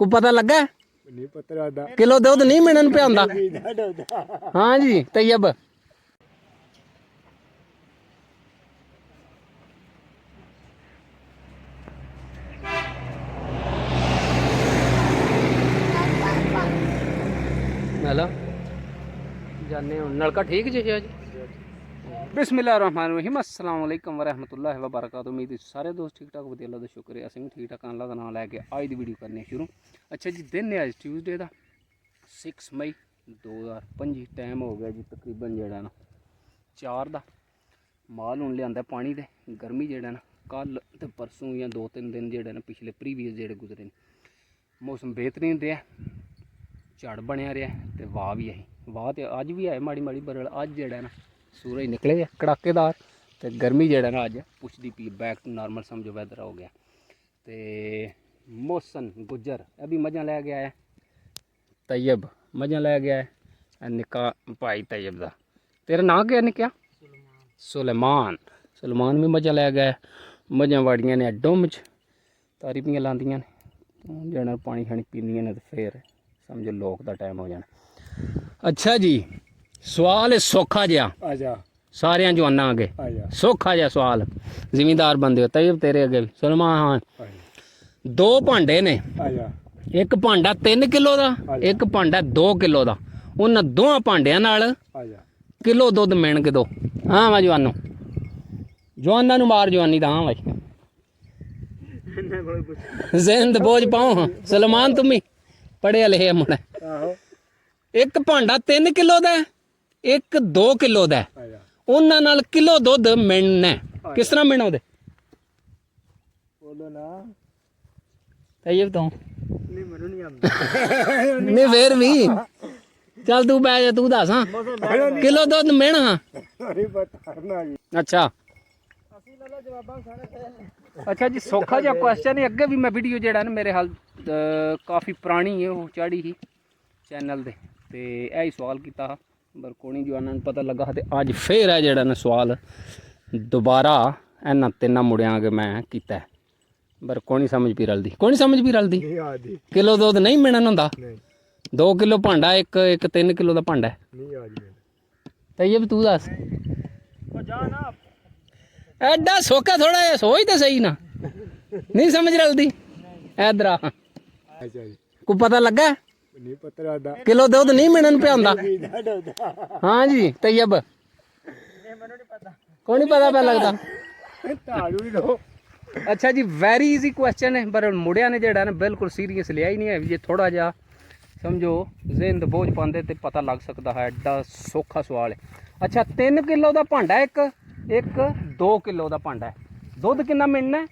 ਕੋਈ ਪਤਾ ਲੱਗਾ? ਨਹੀਂ ਪਤਾ ਦਾ ਕਿਲੋ ਦੁੱਧ ਨਹੀਂ ਮਿਲਣ ਪਿਆ ਹੁੰਦਾ। ਹਾਂ ਜੀ ਤੈयब हेलो जाने नलका ठीक जी जी बिस्मिल्लाहिर्रहमानिर्रहीम अस्सलाम वालेकुम वरहमतुल्लाहि वबरकातुहू। उम्मीद सारे दोस्त ठीक ठाक वधिया अल्लाह दा शुक्र है। असें ठीक ठाक अल्लाह दा नाम लैके अज दी वीडियो करने शुरू। अच्छा जी दिन है अज ट्यूसडे का 6 मई 2025। टाइम हो गया जी तकरीबन जेड़ा ना 4 दा। माल हुण लिआंदा पानी दे। गर्मी जेड़ा ना कल ते परसों या 2-3 दिन जेड़ा ना पिछले प्रीवियस जेड़े गुजरे मौसम बेहतरीन रहा। झड़ बनया रहा तो वाह भी आई वाह तो अज भी है माड़ी माड़ी बरल। अज जेड़ा ना सूरज निकले कड़ाकेदार तो गर्मी जेड़ा ना अज पुछदी पी बैक टू नॉर्मल समझो वैदर हो गया। तो मोहसन गुजर यह भी मज़ा लै गया है। तैयब मज़ा लै गया है निका भाई तैयब का। तेरा नाम क्या निकया? सुलेमान। सुलेमान भी मज़ा लै गया है। मज़ा वाड़ियां ने डुम च तारीफियां लांदियां ने जेड़ा पानी शानी पींदियां ने तो फिर समझो लोक का टाइम हो जाना। अच्छा जी सवाल है सौखा जिहा सारे जवाना अगे सौखा जिहा सवाल जिमीदार बंदे हो। तैयब तेरे अगे सलमान हाँ 2 भांडे ने एक भांडा 3 किलो का एक भांडा 2 किलो का। उन्होंने दोवां भांडियां नाल किलो दुध मिलणगे दो। हाँ मैं जवानों जवाना नूं मार जवानी दा। हाँ भाई जिंद बोझ पाओ। सलमान तुम्हें पढ़े लिखे मुंडा। एक भांडा 3 किलो का एक 2 किलो का। उन्हां नाल किलो दुध मिलना किस तरह मिलना उहदे तैयब तो नहीं फिर भी चल तू बै जा तू दस। हाँ किलो दुध मिलना। अच्छा अच्छा जी सौखा जिहा क्वेश्चन है। अगे भी मैं वीडियो जेड़ा ना मेरे हाल काफ़ी पुरानी है वो चाढ़ी ही चैनल दे ते यही सवाल किया पर कोई जवाना पता लगा तो अज फिर है जेड़ा ना सवाल दोबारा इन्हां 3 मुड़ियां अगे मैं किया पर कोई समझ भी रलदी। कोई समझ भी रलदी। किलो दुध नहीं मिलन हुंदा। 2 किलो भांडा एक 3 किलो का भांडा है। तैयब तू दस एडा सौखा थोड़ा है सोच तो सही ना नहीं समझ रलदी। इधर आ को पता लगा? नहीं पता दा किलो दुध नहीं मिलन पिया हुंदा। हाँ जी तैयब को नहीं पता पे लगता। अच्छा जी वैरी ईजी क्वेश्चन है पर मुड़िया ने जेड़ा ना बिल्कुल सीरियस लिया ही नहीं है। जे थोड़ा जा समझो जिंद बोझ पाते तो पता लग सकता है। एडा सौखा सवाल है। अच्छा 3 किलो का भांडा एक 2 किलो का भांडा है। दुध कितना मिलना है?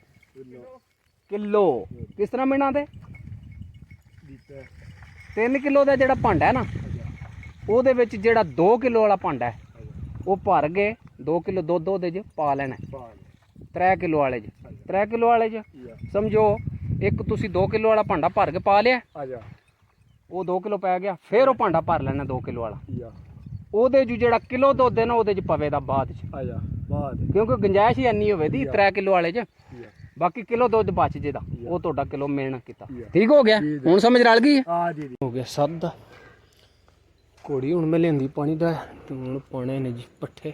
किलो किस तरह मिलना दे 3 किलो का जोड़ा भांडा है ना वो जोड़ा 2 किलो वाला भांडा है वो भर के 2 किलो दुध वो पा लेना 3 किलो वाले 3 किलो वाले समझो एक तुसी 2 किलो वाला भांडा भर के पा लिया वो 2 किलो पै गया। फिर वो भांडा भर लेना 2 किलो वाला वो जोड़ा किलो दुध है ना वो पवे बाद क्योंकि गुंजाइश ही इन्नी होवे दी 3 किलो वाले बाकी किलो दुध बच जेदा वो तुहाडा किलो मिलना किता। ठीक हो गया हुण समझ रल गई हो गया 7 दा। घोड़ी हुण मैं लेंदी पानी दा हुण पाने ने जी पट्ठे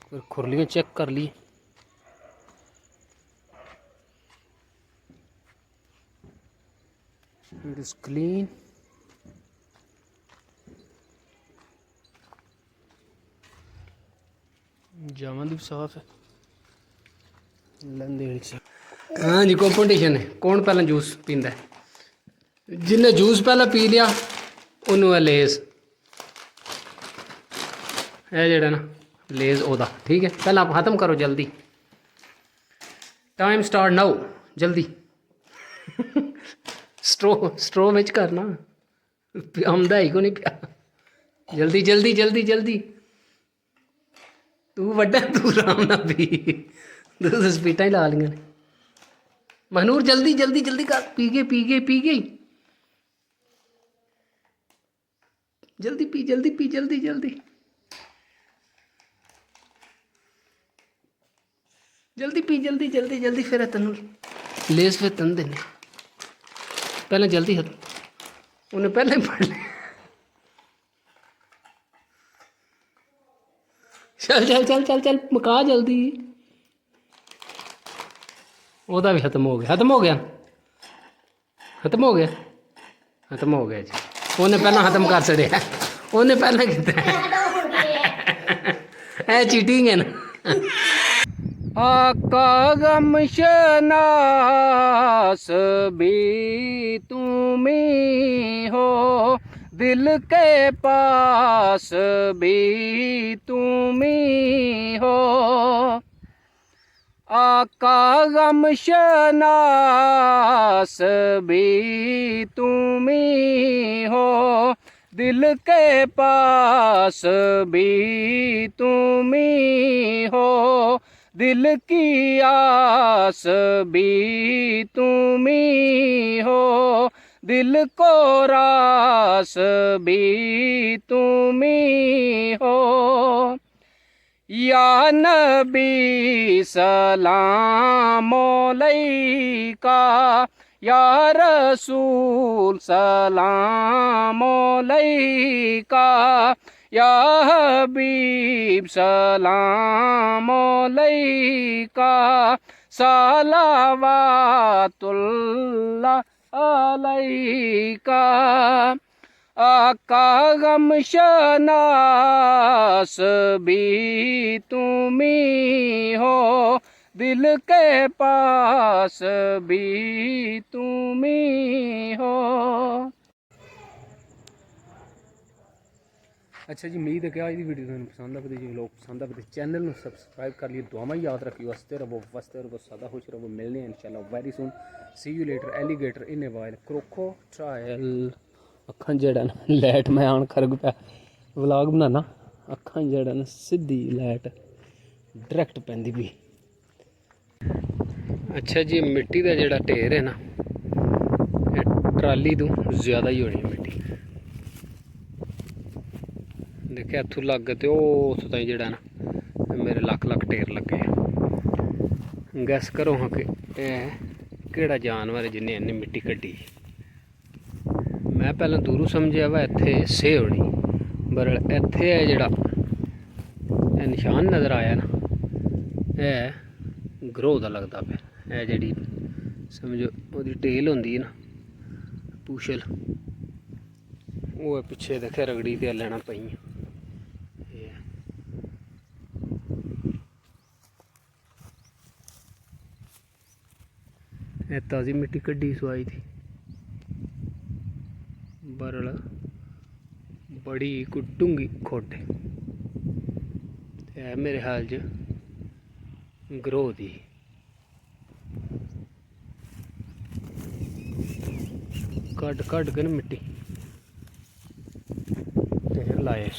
फिर खुरलियां चेक कर ली। इट इज क्लीन जामा भी साफ है। हाँ जी कॉम्पटिशन है कौन पहला जूस पींदा है। जिन्हें जूस पहला पी लिया उन्होंने है लेस है जेड़ा ना लेस ओदा। ठीक है पहला आप खत्म करो जल्दी। टाइम स्टार्ट नाउ जल्दी स्ट्रो में करना आमदा ही को नहीं पिया। जल्दी जल्दी जल्दी जल्दी तू वड्डा तू आराम ना पी तू तो स्पीटा ही ला लिया ने। महनूर जल्दी जल्दी जल्दी कर पी गई जल्दी पी जल्दी जल्दी पी जल्दी फिर तेन लेस फिर तन देने पहले जल्दी खत्म उन्हें पहले ही पढ़ लिया चल चल चल चल चल मुका जल्दी ਉਹਦਾ ਵੀ ਖਤਮ ਹੋ ਗਿਆ ਖਤਮ ਹੋ ਗਿਆ ਖਤਮ ਹੋ ਗਿਆ ਖਤਮ ਹੋ ਗਿਆ ਜੀ ਉਹਨੇ ਪਹਿਲਾਂ ਖਤਮ ਕਰ ਛੜਿਆ ਉਹਨੇ ਪਹਿਲਾਂ ਕੀਤਾ ਇਹ ਚੀਟਿੰਗ ਹੈ ਨਾ आका गम शनास भी तुम हो दिल के पास भी तुम हो आका गम शनास भी तुम हो दिल के पास भी तुम हो दिल की आस भी तुम हो दिल को रास भी तुम हो या नबी सलाम अलैका या रसूल सलाम अलैका या हबीब सलाम अलैका सलावातुल्लाह अलैका आका गम शनास भी तुम हो दिल के पास भी तुम हो अच्छा जी उम्मीद है कि आज की वीडियो तुम पसंद आती जो लोग पसंद आते चैनल में सबसक्राइब कर लिए दुआवां याद रखियो वस्ते रहो सदा खुश रहो मिलने हैं इंशाल्लाह very soon see you later alligator in a while crocodile अखां जेड़ा ना लाइट मैं आन खरग पे व्लॉग बनाना अखां जेड़ा ना सीधी लाइट डायरेक्ट पैंदी भी अच्छा जी मिट्टी का जेड़ा ढेर है ना ट्राली तो ज़्यादा ही होनी मिट्टी देखिए इत्थों लग तो उत्थों ताईं जेड़ा ना मेरे लख ढेर लगे गैस करो हाँ कि केड़ा जानवर है जिन्हें इन्नी मिट्टी कड्डी मैं पहले दूरों समझिया वा इत्थे से होनी पर इत्थे है जेड़ा निशान नज़र आया ना है ग्रोह का लगता पे है जी समझो वो टेल होंदी है ना पूछल वो पिछे देखे रगड़ी ते लेना पई ताज़ी मिट्टी कड्डी सुआई थी बरल बड़ी कुटूंगी खोटे है मेरे हाल च ग्रोह दी कट के न मिट्टी ढेर लाए